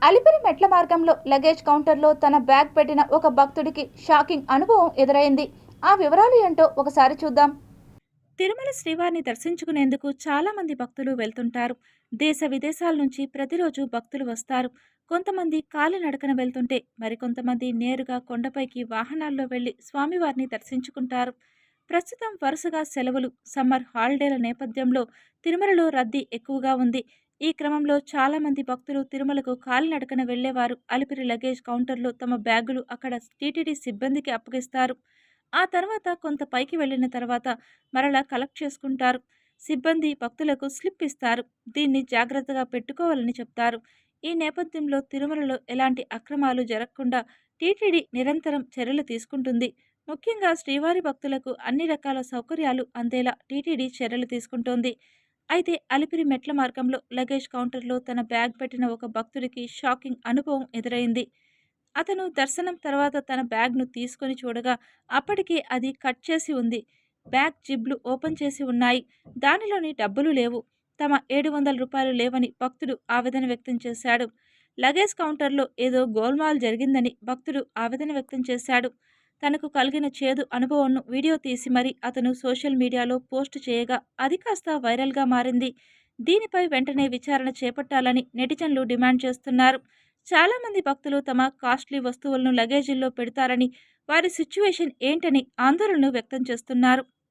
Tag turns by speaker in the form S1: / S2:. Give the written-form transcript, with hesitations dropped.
S1: అలిపిరి మెట్ల మార్గంలో లగేజ్ కౌంటర్లో తన బ్యాగ్ పెట్టిన ఒక భక్తుడికి షాకింగ్ అనుభవం ఎదురైంది. ఆ వివరాలు ఏంటో ఒకసారి చూద్దాం. తిరుమల శ్రీవారిని దర్శించుకునేందుకు చాలా మంది భక్తులు వెళ్తుంటారు. దేశ విదేశాల నుంచి ప్రతిరోజు భక్తులు వస్తారు. కొంతమంది కాలినడకన వెళ్తుంటే మరికొంతమంది నేరుగా కొండపైకి వాహనాల్లో వెళ్లి స్వామివారిని దర్శించుకుంటారు. ప్రస్తుతం వరుసగా సెలవులు, సమ్మర్ హాలిడేల నేపథ్యంలో తిరుమలలో రద్దీ ఎక్కువగా ఉంది. ఈ క్రమంలో చాలా మంది భక్తులు తిరుమలకు కాలినడకన వెళ్లేవారు అలిపిరి లగేజ్ కౌంటర్లో తమ బ్యాగులు అక్కడ టీటీడీ సిబ్బందికి అప్పగిస్తారు. ఆ తర్వాత కొంత పైకి వెళ్ళిన తర్వాత మరలా కలెక్ట్ చేసుకుంటారు. సిబ్బంది భక్తులకు స్లిప్ ఇస్తారు. దీన్ని జాగ్రత్తగా పెట్టుకోవాలని చెప్తారు. ఈ నేపథ్యంలో తిరుమలలో ఎలాంటి అక్రమాలు జరగకుండా టీటీడీ నిరంతరం చర్యలు తీసుకుంటుంది. ముఖ్యంగా శ్రీవారి భక్తులకు అన్ని రకాల సౌకర్యాలు అందేలా టీటీడీ చర్యలు తీసుకుంటోంది. అయితే అలిపిరి మెట్ల మార్గంలో లగేజ్ కౌంటర్లో తన బ్యాగ్ పెట్టిన ఒక భక్తుడికి షాకింగ్ అనుభవం ఎదురైంది. అతను దర్శనం తర్వాత తన బ్యాగ్‌ను తీసుకొని చూడగా అప్పటికే అది కట్ చేసి ఉంది. బ్యాగ్ జిబ్‌లు ఓపెన్ చేసి ఉన్నాయి. దానిలోని డబ్బులు లేవు. తమ రూ. 700 లేవని భక్తుడు ఆవేదన వ్యక్తం చేశాడు. లగేజ్ కౌంటర్‌లో ఏదో గోల్‌మాల్ జరిగిందని భక్తుడు ఆవేదన వ్యక్తం చేశాడు. తనకు కలిగిన చేదు అనుభవంను వీడియో తీసి మరీ అతను సోషల్ మీడియాలో పోస్ట్ చేయగా అది కాస్త వైరల్‌గా మారింది. దీనిపై వెంటనే విచారణ చేపట్టాలని నెటిజన్లు డిమాండ్ చేస్తున్నారు. చాలామంది భక్తులు తమ కాస్ట్లీ వస్తువులను లగేజీల్లో పెడతారని, వారి సిట్యుయేషన్ ఏంటని ఆందోళనలు వ్యక్తం చేస్తున్నారు.